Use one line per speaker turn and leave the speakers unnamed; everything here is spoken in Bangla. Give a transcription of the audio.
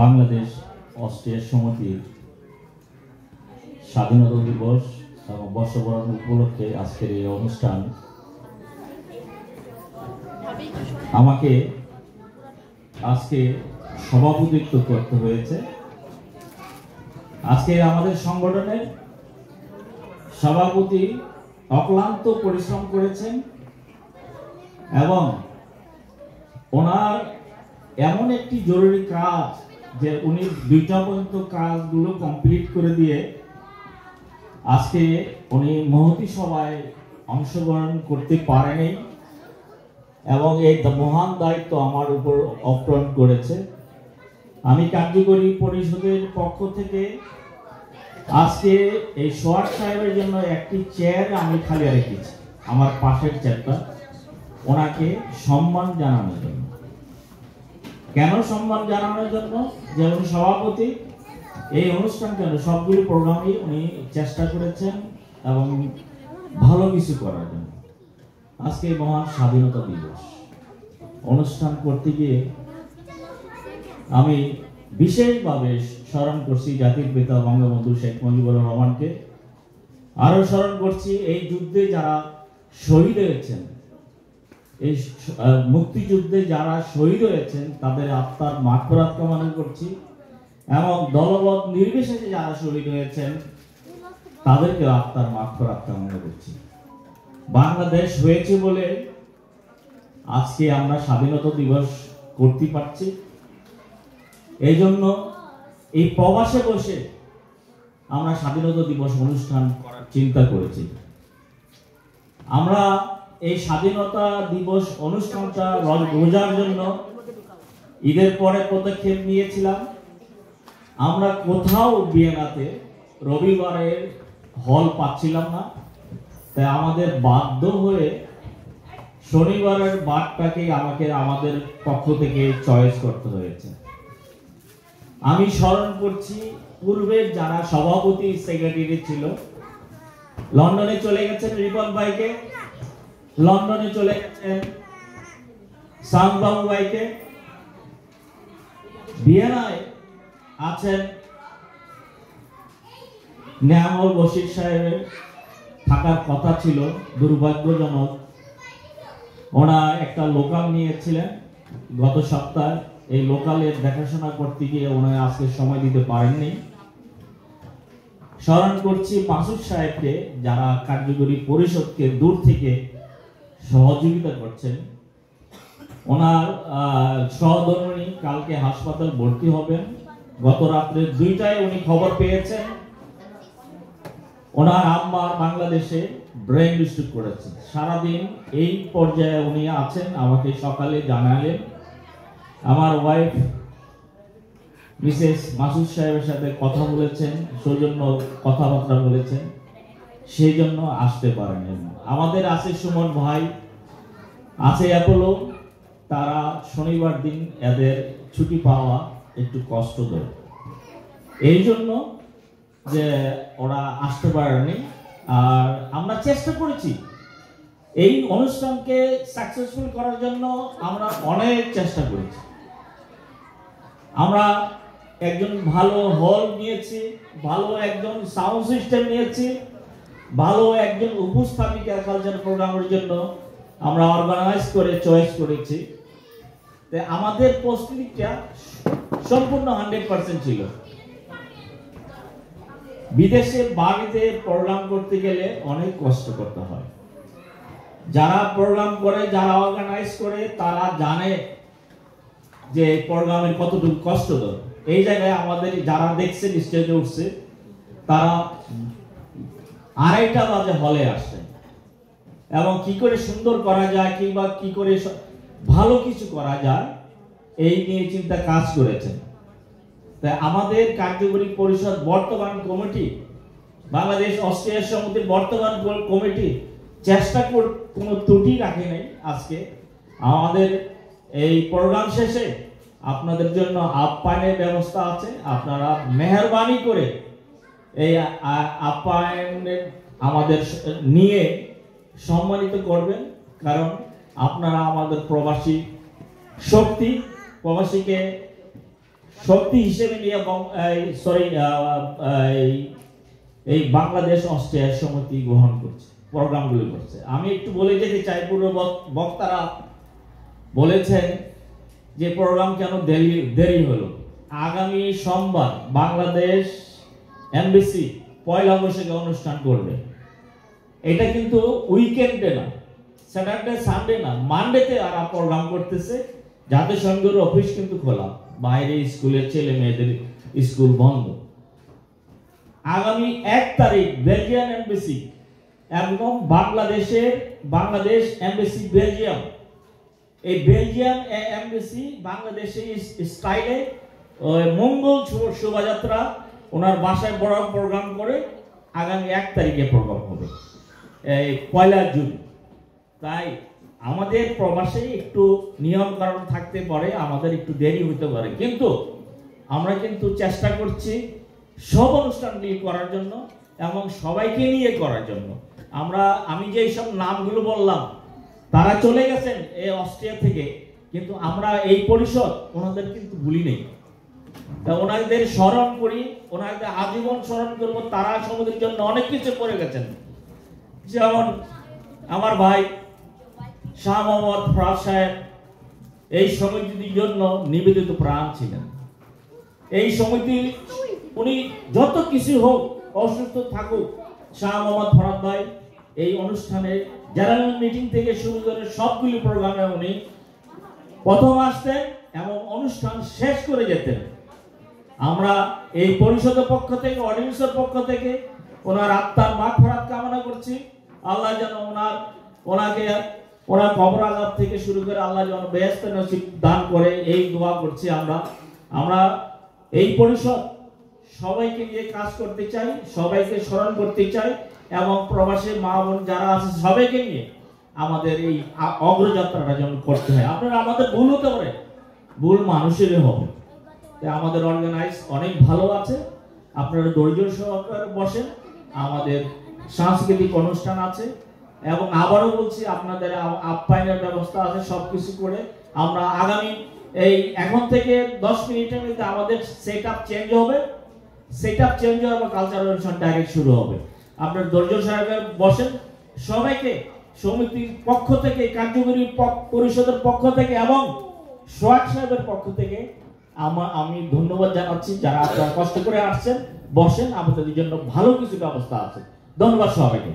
বাংলাদেশ অস্ট্রিয়া সমিতির স্বাধীনতা দিবস এবং বর্ষবরণ উপলক্ষে আজকের এই অনুষ্ঠান আমাকে আজকে সভাপতিত্ব করতে হয়েছে। আজকে আমাদের সংগঠনের সভাপতি অক্লান্ত পরিশ্রম করেছেন এবং ওনার এমন একটি জরুরি কাজ যে উনি 2টা পর্যন্ত কাজগুলো কমপ্লিট করে দিয়ে আজকে উনি মহতী সভায় অংশগ্রহণ করতে পারেনি এবং এই মহান দায়িত্ব আমার উপর অর্পণ করেছে। আমি কার্যকরী পরিষদের পক্ষ থেকে আজকে এই সোহাগ সাহেবের জন্য একটি চেয়ার আমি খালি রেখেছি, আমার পাশের চেয়ারটা, ওনাকে সম্মান জানানোর জন্য। কেন সম্মান জানানোর জন্য? যে উনি সভাপতি, এই অনুষ্ঠান কেন সবগুলো প্রোগ্রামই উনি চেষ্টা করেছেন এবং ভালো কিছু করার জন্য। আজকে মহান স্বাধীনতা দিবস অনুষ্ঠান করতে গিয়ে আমি বিশেষভাবে স্মরণ করছি জাতির পিতা বঙ্গবন্ধু শেখ মুজিবুর রহমানকে, আরো স্মরণ করছি এই যুদ্ধে যারা শহীদ হয়েছেন, এই মুক্তিযুদ্ধে যারা শহীদ হয়েছেন তাদের আত্মার মাগফিরাত কামনা করছি এবং দলবদ নির্বিশেষে যারা শহীদ হয়েছেন তাদেরকে আত্মার মাগফিরাত কামনা করছি। বাংলাদেশ হয়েছে বলে আজকে আমরা স্বাধীনতা দিবস করতে পারছি। এই জন্য এই প্রবাসে বসে আমরা স্বাধীনতা দিবস অনুষ্ঠান করার চিন্তা করেছি। আমরা এই স্বাধীনতা দিবস অনুষ্ঠানটা রোজার জন্য ঈদের পরে পদক্ষেপ নিয়েছিলাম। আমরা কোথাও ভিয়েনাতে রবিবারের হল পাচ্ছিলাম না, তাই আমাদের বাধ্য হয়ে শনিবারের বারটাকে আমাদের পক্ষ থেকে চয়েস করতে হয়েছে। আমি স্মরণ করছি পূর্বের যারা সভাপতি সেক্রেটারি ছিল, লন্ডনে চলে গেছেন রিপন ভাইকে, লন্ডনে চলে গেছেন সাংবাবু ভাইকে, ভিয়েনায় আছেন নেয়ামুল বশির সাহেবের থাকার কথা ছিল, দুর্ভাগ্যজনক ওনা একটা লোকাল নিয়েছিলেন গত সপ্তাহে, এই লোকালের দেখাশোনা করতে গিয়ে ওনারা আজকে সময় দিতে পারেননি। স্মরণ করছি মাসুদ সাহেবকে, যারা কার্যকরী পরিষদকে দূর থেকে সহযোগিতা করছেন। ওনার সহধর্মিণী কালকে হাসপাতাল ভর্তি হবেন, গত রাত্রে 2টায় উনি খবর পেয়েছেন ওনার আম্মা বাংলাদেশে ব্রেন স্ট্রোক করেছে। সারাদিন এই পর্যায়ে উনি আছেন, আমাকে সকালে জানালেন। আমার ওয়াইফ মিসেস মাসুদ সাহেবের সাথে কথা বলেছেন, সৌজন্য কথাবার্তা বলেছেন, সেই জন্য আসতে পারেন। আমাদের আছে সুমন ভাই, আছে অ্যাপোলো, তারা শনিবার দিন এদের ছুটি পাওয়া একটু কষ্টদায়ক, এই জন্য যে ওরা আসতে পারেনি। আর আমরা চেষ্টা করেছি এই অনুষ্ঠানকে সাকসেসফুল করার জন্য, আমরা অনেক চেষ্টা করেছি। আমরা একজন ভালো হল নিয়েছি, ভালো একজন সাউন্ড সিস্টেম নিয়েছি, ভালো একজন উপস্থাপিকা কালচার প্রোগ্রামের জন্য আমরা অর্গানাইজ করে চয়েস করেছি। আমাদের প্রস্তুতিটা সম্পূর্ণ 100% ছিল। বিদেশে বাড়িতে প্রোগ্রাম করতে গেলে অনেক কষ্ট করতে হয়। যারা প্রোগ্রাম করে, যারা অর্গানাইজ করে, তারা জানে যে প্রোগ্রামের কতটুকু কষ্টকর। এই জায়গায় আমাদের যারা দেখছেন স্টেজে উঠছে, তারা 2:30 বাজে হলে আসছে এবং কি করে সুন্দর করা যায় কিংবা কি করে ভালো কিছু করা যায় এই নিয়ে চিন্তা কাজ করেছেন। তাই আমাদের কার্যকরী পরিষদ বর্তমান কমিটি, বাংলাদেশ অস্ট্রিয়া সমিতির বর্তমান কমিটি চেষ্টা করে কোনো ত্রুটি রাখে নাই। আজকে আমাদের এই প্রোগ্রাম শেষে আপনাদের জন্য আপ্যায়নের ব্যবস্থা আছে, আপনারা মেহেরবানি করে এই আপ্যায়নের আমাদের নিয়ে সম্মানিত করবেন, কারণ আপনারা আমাদের প্রবাসী শক্তি, প্রবাসীকে শক্তি হিসেবে নিয়ে এই বাংলাদেশ অস্ট্রিয়া সমিতি গ্রহণ করছে, প্রোগ্রামগুলি করছে। আমি একটু বলে যেতে চাই, পূর্ব বক্তারা বলেছেন যে প্রোগ্রাম কেন দেরি হলো। আগামী সোমবার বাংলাদেশ এমবিসি পয়লা বৈশাখে অনুষ্ঠান করবে। এটা কিন্তু উইকেন্ডে না, স্যাটারডে সানডে না, মানডেতে আর প্রোগ্রাম করতেছে। জাতিসংঘের অফিস কিন্তু খোলা, বাইরে স্কুলের ছেলে মেয়েদের স্কুল বন্ধ। আগামী 1 তারিখ বেলজিয়াম এমবেসি এবং বাংলাদেশ এমবেসি বেলজিয়াম, এই বেলজিয়াম এমবেসি বাংলাদেশের স্টাইলে মঙ্গল শোভাযাত্রা ওনার বাসায় বড় প্রোগ্রাম করে আগামী 1 তারিখে প্রোগ্রাম হবে, এই 1 জুন। তাই আমাদের প্রবাসে একটু নিয়ম কারণ থাকতে পারে, আমাদের একটু দেরি হতে পারে, কিন্তু আমরা কিন্তু চেষ্টা করছি সব অনুষ্ঠানগুলি করার জন্য এবং সবাইকে নিয়ে করার জন্য। আমি যে সব নামগুলো বললাম তারা চলে গেছেন এই অস্ট্রিয়া থেকে, কিন্তু আমরা এই পরিষদ ওনাদের কিন্তু ভুলি নেই। তা ওনাদের স্মরণ করি, ওনাদের আজীবন স্মরণ করবো। তারা সমাজের জন্য অনেক কিছু করে গেছেন। যেমন আমার ভাই শাহ মোহাম্মদ ফরাদ সাহেব এই সমিতির জন্য নিবেদিত প্রাণ ছিলেন। এই সমিতি উনি যত কিছু হোক, অসুস্থ থাকুক, শাহ মোহাম্মদ ফরাদ ভাই এই অনুষ্ঠানে জেনারেল মিটিং থেকে শুরু করে সবগুলি প্রোগ্রামে উনি প্রথম আসতেন এবং অনুষ্ঠান শেষ করে যেতেন। আমরা এই পরিষদের পক্ষ থেকে, অডিয়েন্সের পক্ষ থেকে ওনার আত্মার মাগফিরাত কামনা করছি। আল্লাহ যেন ওনার কবর আযাব থেকে শুরু করে আল্লাহ যেন বেহেশত নসিব দান করে, এই দোয়া করছি। আমরা এই পরিষদ সবাইকে নিয়ে কাজ করতে চাই, সবাইকে স্মরণ করতে চাই এবং প্রবাসী মা বোন যারা আছে সবাইকে নিয়ে আমাদের এই অগ্রযাত্রাটা যেন করতে হয়। আপনারা আমাদের ভুল হতে পারে, ভুল মানুষেরই হবে। তাই আমাদের অর্গানাইজ অনেক ভালো আছে, আপনারা ধৈর্য সহকারে বসেন। আমাদের সাংস্কৃতিক অনুষ্ঠান আছে এবং আবারও বলছি আপনাদের আপ্যায়নের ব্যবস্থা আছে। সবকিছু করে আমরা আগামী এখন থেকে 10 মিনিটের মধ্যে আমাদের সেটআপ চেঞ্জ হবে, কালচারাল অনুষ্ঠান ডাইরেক্ট শুরু হবে। আপনার ধৈর্য সাহেবের বসেন। সবাইকে সমিতির পক্ষ থেকে, কার্যকরী পরিষদের পক্ষ থেকে এবং সোহাগ সাহেবের পক্ষ থেকে আমি ধন্যবাদ জানাচ্ছি। যারা আপনারা কষ্ট করে আসছেন, বসেন, আমাদের জন্য ভালো কিছু ব্যবস্থা আছে। ধন্যবাদ সবাইকে।